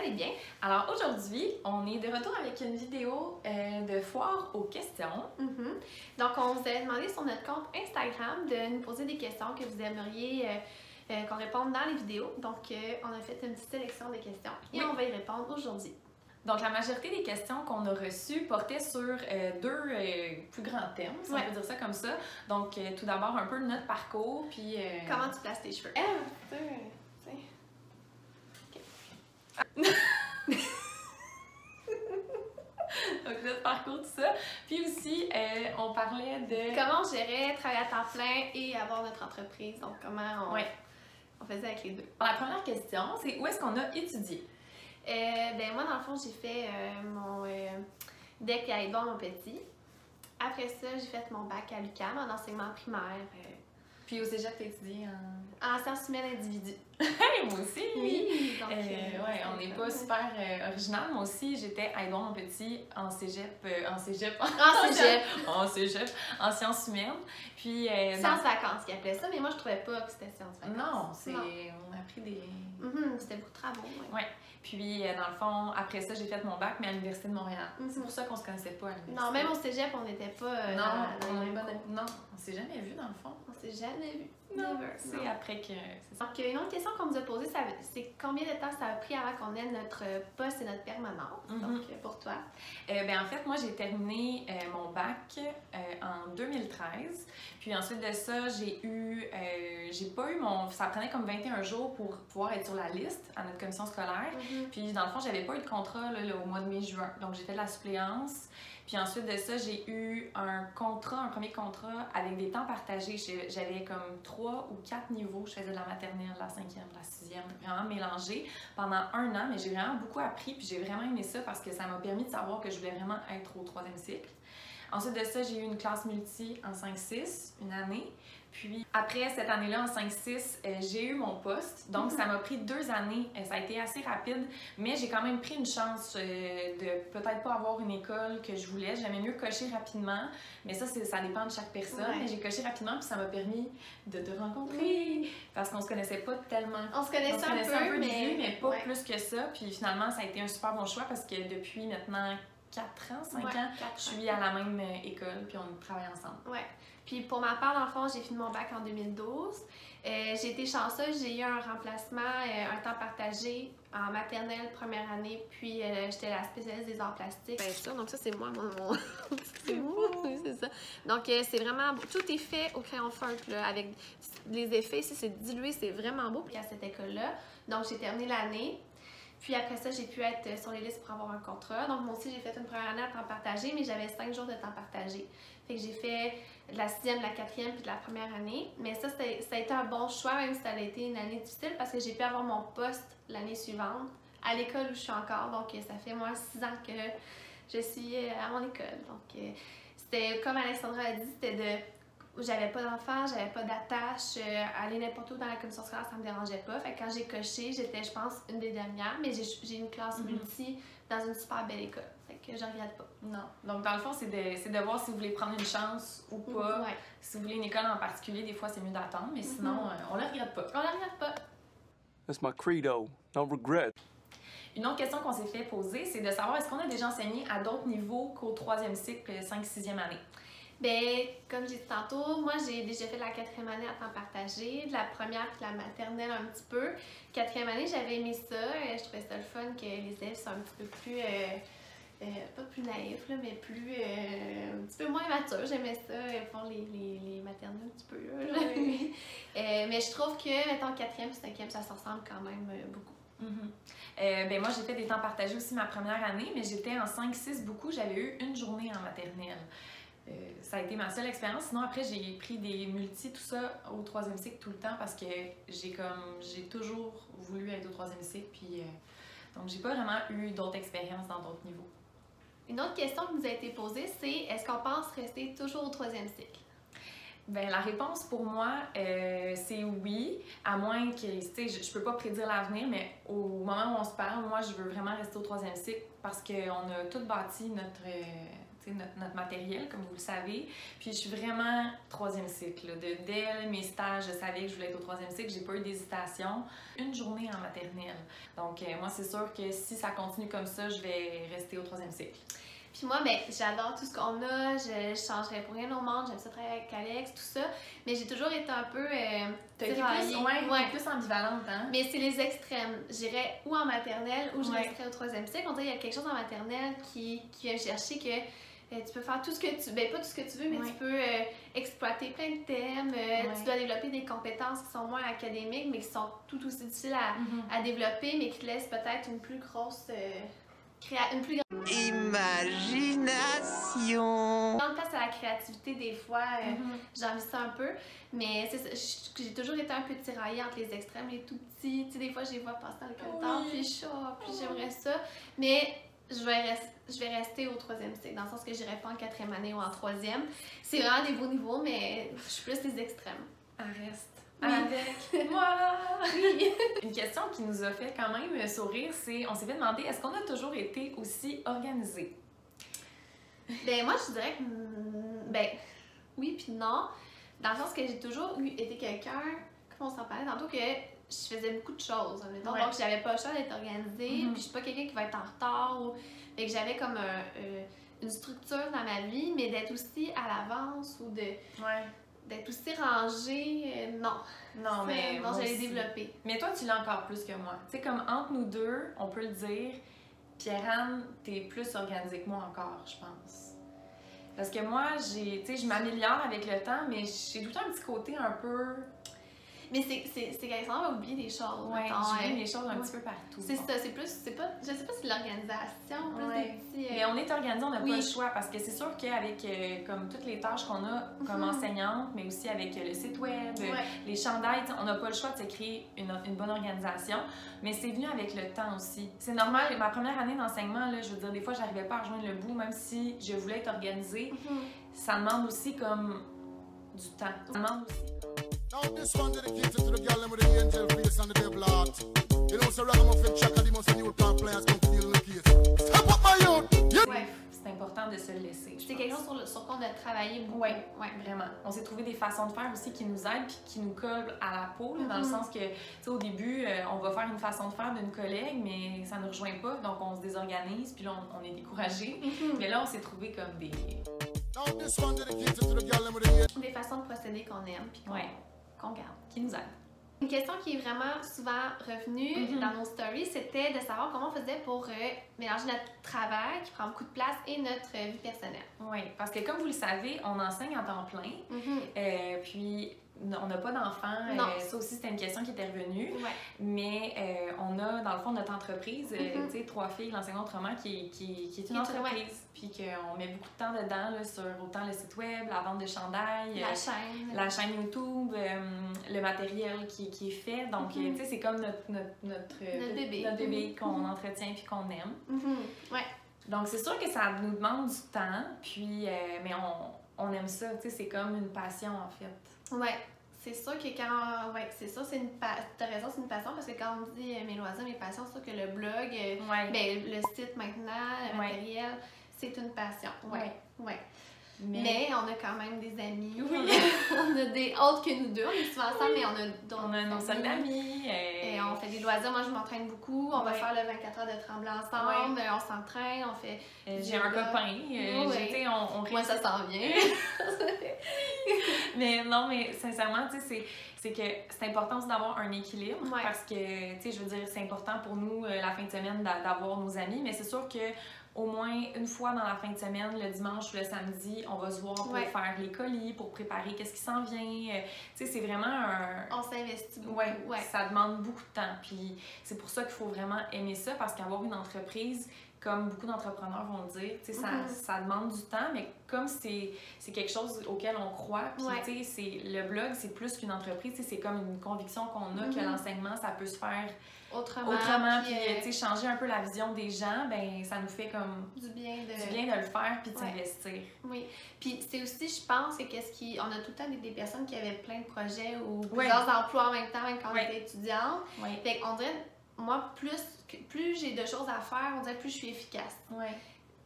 allez bien. Alors aujourd'hui, on est de retour avec une vidéo de foire aux questions. Donc, on vous avait demandé sur notre compte Instagram de nous poser des questions que vous aimeriez qu'on réponde dans les vidéos. Donc, on a fait une petite sélection de questions et on va y répondre aujourd'hui. Donc, la majorité des questions qu'on a reçues portaient sur deux plus grands thèmes, si on peut dire ça comme ça. Donc, tout d'abord, un peu notre parcours, puis... Comment tu places tes cheveux? Donc, notre parcours, tout ça. Puis aussi, on parlait de... Comment on gérait travailler à temps plein et avoir notre entreprise. Donc, comment on faisait avec les deux. La première question, c'est où est-ce qu'on a étudié? Moi, dans le fond, j'ai fait mon DEC à Édouard Montpetit. Après ça, j'ai fait mon bac à l'UQAM en enseignement primaire. Puis au cégep, t'as étudié en sciences humaines individues. Hey, moi aussi! Oui! Donc, on n'est pas super original. Moi aussi, j'étais à Édouard Montpetit en cégep. En sciences humaines. Puis... sciences vacances, qu'ils appelaient ça, mais moi, je trouvais pas que c'était sciences vacances. Non, on a appris des... C'était beaucoup de travaux. Ouais. Puis, dans le fond, après ça, j'ai fait mon bac, mais à l'Université de Montréal. C'est pour ça qu'on se connaissait pas à l'université. Non, même au cégep, on n'était pas... Non, on s'est jamais vu, dans le fond. On s'est jamais vu. Non, c'est après que... Donc, une autre question qu'on nous a posée, c'est combien de temps ça a pris avant qu'on ait notre poste et notre permanence? Donc, pour toi? En fait, moi, j'ai terminé mon bac en 2013. Puis ensuite de ça, j'ai pas eu mon... Ça prenait comme 21 jours pour pouvoir être sur la liste à notre commission scolaire. Puis dans le fond, j'avais pas eu de contrat là, au mois de mai-juin. Donc, j'ai fait de la suppléance. Puis ensuite de ça, j'ai eu un premier contrat avec des temps partagés. J'avais comme 3 ou 4 niveaux. Je faisais de la maternelle, la 5e, la 6e, vraiment mélangé pendant 1 an. Mais j'ai vraiment beaucoup appris, puis j'ai vraiment aimé ça parce que ça m'a permis de savoir que je voulais vraiment être au 3e cycle. Ensuite de ça, j'ai eu une classe multi en 5-6, une année. Puis après cette année-là, en 5-6, j'ai eu mon poste. Donc, ça m'a pris 2 années. Ça a été assez rapide, mais j'ai quand même pris une chance de peut-être pas avoir une école que je voulais. J'aimais mieux cocher rapidement, mais ça dépend de chaque personne. Mais j'ai coché rapidement, puis ça m'a permis de te rencontrer. Parce qu'on se connaissait pas tellement. On se connaissait un peu, mais pas plus que ça. Puis finalement, ça a été un super bon choix parce que depuis maintenant 4 ans, 5 ans, je suis à la même école, puis on travaille ensemble. Ouais. Puis pour ma part, dans le fond, j'ai fini mon bac en 2012. J'ai été chanceuse, j'ai eu un remplacement, un temps partagé en maternelle première année, puis j'étais la spécialiste des arts plastiques. Bien sûr, donc ça c'est moi, c'est moi, oui, c'est ça. Donc c'est vraiment, tout est fait au crayon feutre, là, avec les effets, ici c'est dilué, c'est vraiment beau. Puis à cette école-là, donc j'ai terminé l'année. Puis après ça, j'ai pu être sur les listes pour avoir un contrat. Donc moi aussi, j'ai fait une première année à temps partagé, mais j'avais 5 jours de temps partagé. Fait que j'ai fait de la 6e, de la 4e, puis de la première année. Mais ça a été un bon choix, même si ça a été une année difficile, parce que j'ai pu avoir mon poste l'année suivante à l'école où je suis encore. Donc ça fait moi 6 ans que je suis à mon école. Donc c'était, comme Alexandra a dit, c'était de... J'avais pas d'enfants, j'avais pas d'attache, aller n'importe où dans la commission scolaire, ça me dérangeait pas. Fait que quand j'ai coché, j'étais, je pense, une des dernières, mais j'ai une classe multi dans une super belle école. Fait que je regrette pas. Non. Donc, dans le fond, c'est de voir si vous voulez prendre une chance ou pas. Si vous voulez une école en particulier, des fois, c'est mieux d'attendre, mais sinon, on la regrette pas. On la regrette pas. That's my credo. No regret. Une autre question qu'on s'est fait poser, c'est de savoir est-ce qu'on a déjà enseigné à d'autres niveaux qu'au 3e cycle, 5-6e année? Bien, comme j'ai dit tantôt, moi j'ai déjà fait la 4e année à temps partagé, de la première puis de la maternelle un petit peu. 4e année, j'avais aimé ça, je trouvais ça le fun que les élèves soient un petit peu plus, pas plus naïfs, là, mais plus, un petit peu moins matures. J'aimais ça, pour les maternelles un petit peu. Là. Mais je trouve que, mettons, 4e et 5e, ça se ressemble quand même beaucoup. Moi, j'ai fait des temps partagés aussi ma première année, mais j'étais en 5-6 beaucoup, j'avais eu une journée en maternelle. Ça a été ma seule expérience. Sinon, après, j'ai pris des multis, tout ça, au 3e cycle tout le temps parce que j'ai toujours voulu être au 3e cycle. Puis, donc, j'ai pas vraiment eu d'autres expériences dans d'autres niveaux. Une autre question qui nous a été posée, c'est est-ce qu'on pense rester toujours au 3e cycle? Bien, la réponse pour moi, c'est oui, à moins que, tu sais, je peux pas prédire l'avenir, mais au moment où on se parle, moi, je veux vraiment rester au 3e cycle parce qu'on a tout bâti notre notre matériel, comme vous le savez. Puis je suis vraiment 3e cycle. Là. Dès mes stages, je savais que je voulais être au 3e cycle. J'ai pas eu d'hésitation. Une journée en maternelle. Donc moi, c'est sûr que si ça continue comme ça, je vais rester au 3e cycle. Puis moi, ben, j'adore tout ce qu'on a, je changerais pour rien au monde, j'aime ça travailler avec Alex, tout ça. Mais j'ai toujours été un peu tiraillée. T'es plus ambivalente, hein? Mais c'est les extrêmes. J'irais ou en maternelle ou je resterais au 3e cycle. On dirait qu'il y a quelque chose en maternelle qui vient chercher que tu peux faire tout ce que tu veux. Ben, pas tout ce que tu veux, mais tu peux exploiter plein de thèmes. Tu dois développer des compétences qui sont moins académiques, mais qui sont tout aussi difficiles à développer, mais qui te laissent peut-être une plus grosse... une plus grande imagination. grande place à la créativité des fois, j'ai envie ça un peu, mais c'est ça, j'ai toujours été un peu tiraillée entre les extrêmes, les tout petits, tu sais, des fois je les vois passer dans le corridor, puis j'aimerais ça, mais je vais rester au 3e cycle, dans le sens que j'irai pas en 4e année ou en 3e. C'est vraiment des beaux niveaux, mais je suis plus les extrêmes. Reste avec moi! Oui. Une question qui nous a fait quand même sourire, c'est on s'est fait demander est-ce qu'on a toujours été aussi organisés? Ben moi je dirais que ben oui puis non, dans le sens que j'ai toujours été quelqu'un, comme on s'en parlait tantôt, que je faisais beaucoup de choses. Donc j'avais pas le choix d'être organisée, puis je suis pas quelqu'un qui va être en retard ou fait que j'avais comme une structure dans ma vie, mais d'être aussi à l'avance ou d'être aussi rangée, non. Non, mais non, j'allais développer. Mais toi, tu l'as encore plus que moi. Tu sais, comme entre nous deux, on peut le dire, Pierre-Anne, t'es plus organisée que moi encore, je pense. Parce que moi, tu sais, je m'améliore avec le temps, mais j'ai tout le temps un petit côté un peu... Mais c'est qu'Alexandre va oublier des choses. Oui, j'oublie des choses un petit peu partout. C'est ça, c'est plus, je sais pas si l'organisation, plus des petits... Mais on est organisé, on n'a pas le choix, parce que c'est sûr qu'avec comme toutes les tâches qu'on a comme enseignante, mais aussi avec le site web, les chandails, on n'a pas le choix de se créer une bonne organisation, mais c'est venu avec le temps aussi. C'est normal, ma première année d'enseignement, là, je veux dire, des fois, j'arrivais pas à rejoindre le bout, même si je voulais être organisée. Ça demande aussi comme du temps. Ça demande aussi... Now this one dedicated to the girl with the angel face and the devil heart. You know, so ragamuffin check and the most new car players come to deal in the case. Step up my youth! Ouais, c'est important de se le laisser. C'est quelque chose sur quoi on a travaillé beaucoup. Oui, vraiment. On s'est trouvé des façons de faire aussi qui nous aident puis qui nous collent à la peau, là, dans le sens que, tu sais, au début, on va faire une façon de faire d'une collègue, mais ça ne nous rejoint pas, donc on se désorganise, puis là, on est découragé. Mais là, on s'est trouvé comme des façons de procéder qu'on aime puis qu'on garde. Qui nous aident. Une question qui est vraiment souvent revenue dans nos stories, c'était de savoir comment on faisait pour mélanger notre travail qui prend beaucoup de place et notre vie personnelle. Oui, parce que comme vous le savez, on enseigne en temps plein, puis on n'a pas d'enfants. Ça aussi, c'était une question qui était revenue. Mais on a, dans le fond, notre entreprise, tu sais, 3 filles, l'enseignement autrement, qui est une entreprise. Puis qu'on met beaucoup de temps dedans, là, sur autant le site web, la vente de chandail, la chaîne YouTube, le matériel qui est fait. Donc, tu sais, c'est comme notre bébé qu'on entretient puis qu'on aime. Donc, c'est sûr que ça nous demande du temps, puis, mais on aime ça, tu sais, c'est comme une passion, en fait. Ouais, c'est sûr que quand... c'est ça, t'as raison, c'est une passion, parce que quand on dit mes loisirs, mes passions, c'est sûr que le blog, ben, le site maintenant, le matériel, c'est une passion. Mais on a quand même des amis. On a des autres que nous deux. On est souvent ensemble, mais on a d'autres. On a nos seuls amis. Et on fait des loisirs. Moi, je m'entraîne beaucoup. On va faire le 24 heures de Tremblant ensemble. On s'entraîne. On fait. J'ai un copain. Moi, ça s'en vient. Mais non, mais sincèrement, tu sais, c'est que c'est important aussi d'avoir un équilibre. Parce que, tu sais, je veux dire, c'est important pour nous, la fin de semaine, d'avoir nos amis. Mais c'est sûr que au moins une fois dans la fin de semaine, le dimanche ou le samedi, on va se voir pour faire les colis, pour préparer qu'est-ce qui s'en vient. Tu sais, c'est vraiment un... On s'investit beaucoup. Ça demande beaucoup de temps. Puis c'est pour ça qu'il faut vraiment aimer ça, parce qu'avoir une entreprise, comme beaucoup d'entrepreneurs vont le dire, tu sais, ça demande du temps, mais comme c'est quelque chose auquel on croit, puis tu sais, le blog, c'est plus qu'une entreprise, c'est comme une conviction qu'on a que l'enseignement, ça peut se faire autrement, puis tu sais, changer un peu la vision des gens, ben ça nous fait comme du bien de le faire puis de s'investir. Oui, puis c'est aussi, je pense, que on a tout le temps des personnes qui avaient plein de projets ou plusieurs emplois en même temps, même quand on était étudiante. Fait qu'on dirait, moi, plus j'ai de choses à faire, on dirait plus je suis efficace.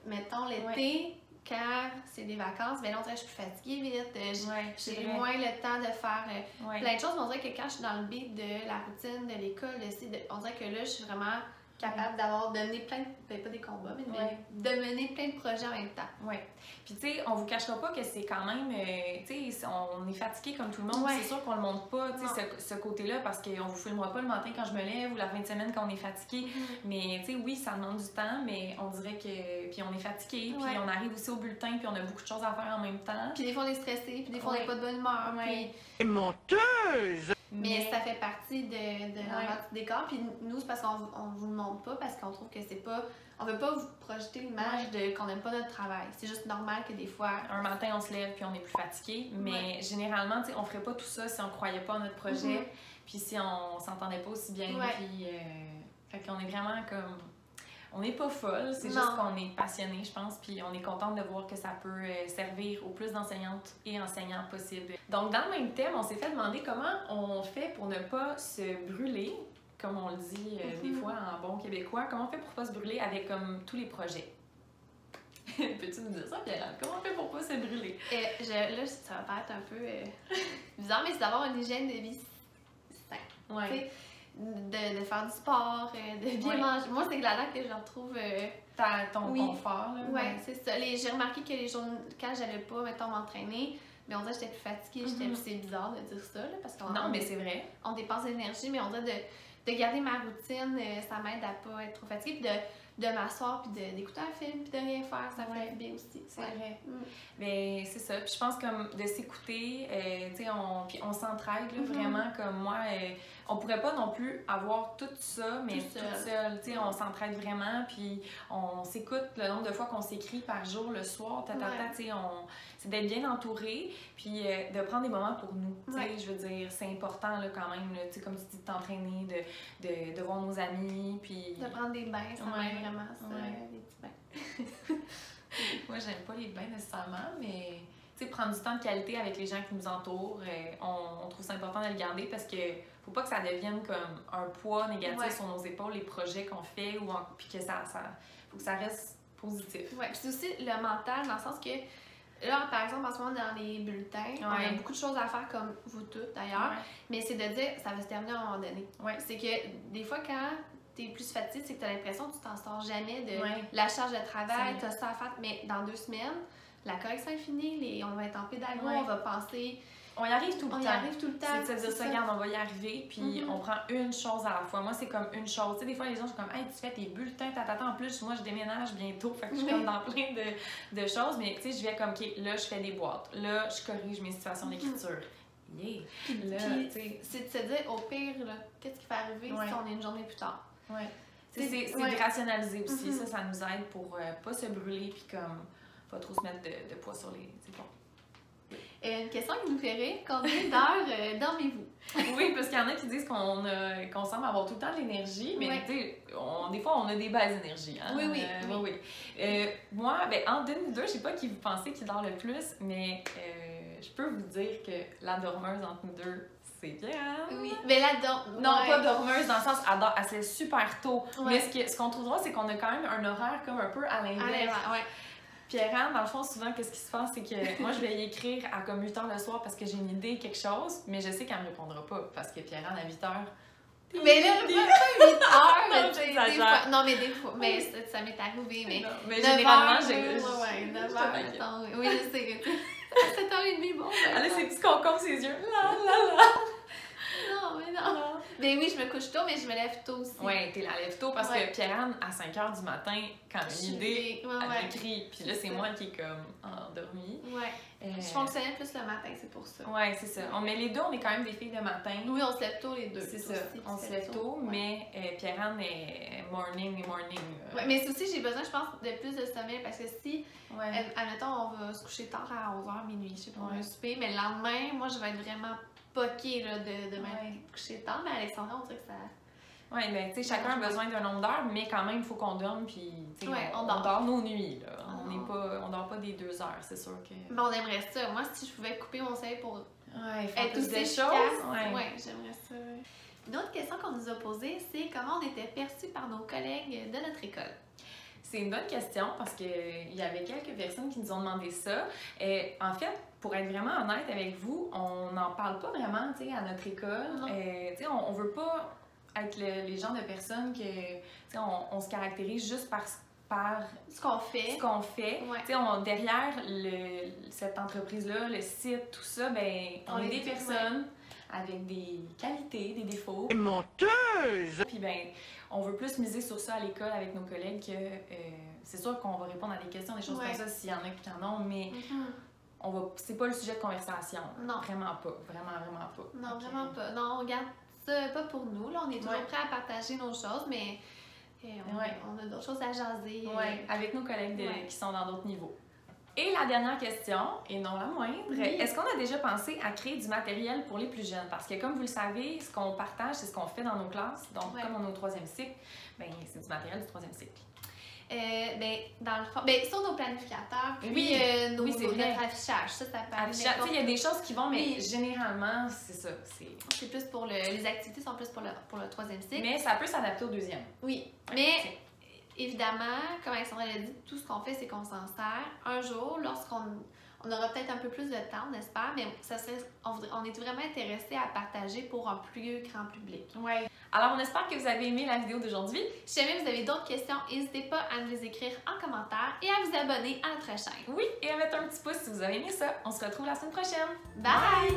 Mettons l'été, quand c'est des vacances, ben là, on dirait que je suis plus fatiguée vite. c'est J'ai vrai. moins le temps de faire Ouais. plein de choses. Mais on dirait que quand je suis dans le beat de la routine, de l'école, on dirait que là, je suis vraiment capable de mener plein de... Ben, pas des combats, mais Ouais. de mener plein de projets en même temps. Oui. Puis, tu sais, on vous cachera pas que c'est quand même. Tu sais, on est fatigué comme tout le monde. Ouais. C'est sûr qu'on le montre pas, tu Non. sais, ce côté-là, parce qu'on vous filmera pas le matin quand je me lève ou la fin de semaine quand on est fatigué. Mais, tu sais, oui, ça demande du temps, mais on dirait que. Puis, on est fatigué, puis Ouais. on arrive aussi au bulletin, puis on a beaucoup de choses à faire en même temps. Puis des fois, on est stressé, puis des fois, on Ouais. n'est pas de bonne humeur. Ouais. Puis... Menteuse! Mais ça fait partie de Ouais. l'envers du décor. Puis nous, c'est parce qu'on vous le montre pas, parce qu'on trouve que c'est pas... On veut pas vous projeter l'image qu'on n'aime pas notre travail. C'est juste normal que des fois... Un matin, on se lève puis on est plus fatigué. Mais généralement, tu sais, on ferait pas tout ça si on croyait pas en notre projet. Puis si on s'entendait pas aussi bien. Ouais. Puis, fait qu'on est vraiment comme... On n'est pas folle, c'est Non. juste qu'on est passionné, je pense. Puis on est contente de voir que ça peut servir au plus d'enseignantes et enseignants possible. Donc, dans le même thème, on s'est fait demander comment on fait pour ne pas se brûler, comme on le dit des fois en bon québécois. Comment on fait pour pas se brûler avec comme tous les projets? Peux-tu nous dire ça, Pierre? Comment on fait pour pas se brûler? Là, ça va paraître un peu bizarre, mais c'est d'avoir une hygiène de vie saine. Ouais. Tu sais, de faire du sport, de bien Ouais. manger. Moi, c'est là-dedans que je retrouve... Ton Oui. confort, là. Ouais, c'est ça. J'ai remarqué que les journées, quand j'allais pas, mettons, m'entraîner, mais on dirait que j'étais plus fatiguée, c'est bizarre de dire ça, là, parce qu'on Non, mais c'est vrai. on dépense d'énergie, mais on dirait de garder ma routine, ça m'aide à pas être trop fatiguée, puis de m'asseoir, puis d'écouter un film, puis de rien faire, ça Ouais. fait du bien aussi. C'est Ouais. vrai. Mm. Mais c'est ça. Puis je pense comme de s'écouter, tu sais, puis on s'entraide, là, Mhm. vraiment, comme moi. On pourrait pas non plus avoir tout ça, mais Tout toute seule. Tu sais, on s'entraide vraiment, puis on s'écoute le nombre de fois qu'on s'écrit par jour, le soir, Ouais. tu sais, c'est d'être bien entouré, puis de prendre des moments pour nous. Tu sais, Ouais. je veux dire, c'est important, là, quand même, là, tu sais, comme tu dis, de t'entraîner, de voir nos amis, puis... De prendre des bains, ça Ouais. m'aide vraiment, ça, Ouais. des petits bains. Moi, j'aime pas les bains nécessairement, mais tu sais, prendre du temps de qualité avec les gens qui nous entourent, on trouve ça important de le garder parce que faut pas que ça devienne comme un poids négatif Ouais. sur nos épaules, les projets qu'on fait, puis que ça faut que ça reste positif. Ouais, puis c'est aussi le mental, dans le sens que, là, par exemple, en ce moment, dans les bulletins, on a Ouais. beaucoup de choses à faire, comme vous toutes d'ailleurs, mais c'est de dire, ça va se terminer à un moment donné. Ouais. C'est que des fois, quand t'es plus fatigué, c'est que t'as l'impression que tu t'en sors jamais de Ouais. la charge de travail, C'est t'as ça à faire, mais dans 2 semaines, la correction est finie, on va être en pédago, Ouais. on va penser, On y arrive tout le on y temps. arrive tout le temps. C'est de se dire ça, regarde, on va y arriver, puis Mhm. on prend une chose à la fois. Moi, c'est comme une chose. Tu sais, des fois, les gens sont comme, hey, tu fais tes bulletins, en plus, moi, je déménage bientôt, fait que je suis Oui. comme dans plein de choses, mais tu sais, je vais comme, OK, là, je fais des boîtes, là, je corrige mes situations d'écriture. Yeah! Là, Puis, tu sais, c'est de se dire, au pire, là, qu'est-ce qui peut arriver Ouais. si on est une journée plus tard? ouais. C'est Ouais. de rationaliser aussi. Mhm. Ça nous aide pour pas se brûler, puis comme, pas trop se mettre de poids sur les épaules. Une question qui nous fait rire, combien d'heures dormez-vous? Oui, parce qu'il y en a qui disent qu'on semble avoir tout le temps de l'énergie, mais Ouais. tu sais, des fois, on a des bases énergies. Hein? Oui, oui, oui. Moi, en 2002, je sais pas qui vous pensez qui dort le plus, mais je peux vous dire que la dormeuse entre nous deux, c'est bien. Oui, mais là, Non, ouais. pas dormeuse, dans le sens, elle se lève super tôt. Ouais. Mais ce qu'on trouve drôle, c'est qu'on a quand même un horaire comme un peu à l'inverse. Allez, ouais. Pierre-Anne, dans le fond, souvent, qu'est-ce qui se passe, c'est que moi, je vais y écrire à comme 8 h le soir parce que j'ai une idée, quelque chose, mais je sais qu'elle me répondra pas parce que Pierre-Anne, à 8 h. Mais là, pas 8 heures, Non, tu sais, des j'exagère. fois. Non, mais des fois. Mais ça m'est arrivé, mais. Mais 9 généralement, heures, j'ai. ouais, 9 je heures, te taquine. mettons. Oui, je sais. À 7h30, bon. Elle a ben, ses petits concombres, ses yeux. Là. Non, mais non. Mais oui, je me couche tôt, mais je me lève tôt aussi. Ouais, t'es la lève tôt parce Ouais. que Pierre-Anne, à 5 h du matin, quand elle a une idée, Ouais, elle ouais. m'écrit. Puis là, c'est moi qui est comme endormie. Ouais. Je fonctionnais plus le matin, c'est pour ça. Ouais, c'est ça. Mais les deux, on est quand même des filles de matin. Oui, on se lève tôt les deux. C'est Toi ça. aussi, On tu se te lève tôt, Ouais. mais Pierre-Anne est morning. Ouais, mais c'est aussi, j'ai besoin, je pense, de plus de sommeil parce que si, Ouais. admettons, on va se coucher tard à 11h, minuit, je sais pas, on Ouais. va souper, mais le lendemain, moi, je vais être vraiment poquée là, de m'être Ouais. coucher tard, mais Alexandra, on dirait que ça. Ouais, ben, tu sais, chacun a besoin d'un nombre d'heures, mais quand même, il faut qu'on dorme, puis, tu sais, Ouais, on on dort. dort nos nuits, là. On On dort pas des 2 heures, c'est sûr que. Mais on aimerait ça. Moi, si je pouvais couper mon sommeil pour Ouais, faire être plus aussi de efficace, choses. ouais, j'aimerais ça. Une autre question qu'on nous a posée, c'est comment on était perçus par nos collègues de notre école. C'est une bonne question parce qu'il y avait quelques personnes qui nous ont demandé ça. En fait, pour être vraiment honnête avec vous, on n'en parle pas vraiment à notre école. On veut pas être les genres de personnes que on se caractérise juste par ce qu'on fait. Ouais. Derrière cette entreprise-là, le site, tout ça, ben, on est des personnes avec des qualités, des défauts. Menteuse! Puis ben, on veut plus miser sur ça à l'école avec nos collègues que c'est sûr qu'on va répondre à des questions, des choses comme ça s'il y en a qui en ont, mais c'est pas le sujet de conversation. Non. Vraiment pas. Vraiment pas. Non, vraiment pas. Non, on garde ça pas pour nous. Là, on est toujours prêts à partager nos choses, mais on a d'autres choses à jaser. Avec nos collègues qui sont dans d'autres niveaux. Et la dernière question, et non la moindre, est-ce qu'on a déjà pensé à créer du matériel pour les plus jeunes? Parce que comme vous le savez, ce qu'on partage, c'est ce qu'on fait dans nos classes. Donc, comme on est au 3e cycle, ben, c'est du matériel du 3e cycle. Dans le fond, sur nos planificateurs, puis notre affichage, ça peut il y a des choses qui vont, mais généralement, c'est ça. C'est plus pour les activités sont plus pour le 3e cycle. Mais ça peut s'adapter au 2e. Oui, mais évidemment, comme Alexandra l'a dit, tout ce qu'on fait, c'est qu'on s'en sert. Un jour, lorsqu'on aura peut-être un peu plus de temps, on espère, mais on est vraiment intéressé à partager pour un plus grand public. Ouais. Alors, on espère que vous avez aimé la vidéo d'aujourd'hui. Si jamais vous avez d'autres questions, n'hésitez pas à nous les écrire en commentaire et à vous abonner à notre chaîne. Oui, et à mettre un petit pouce si vous avez aimé ça. On se retrouve la semaine prochaine. Bye!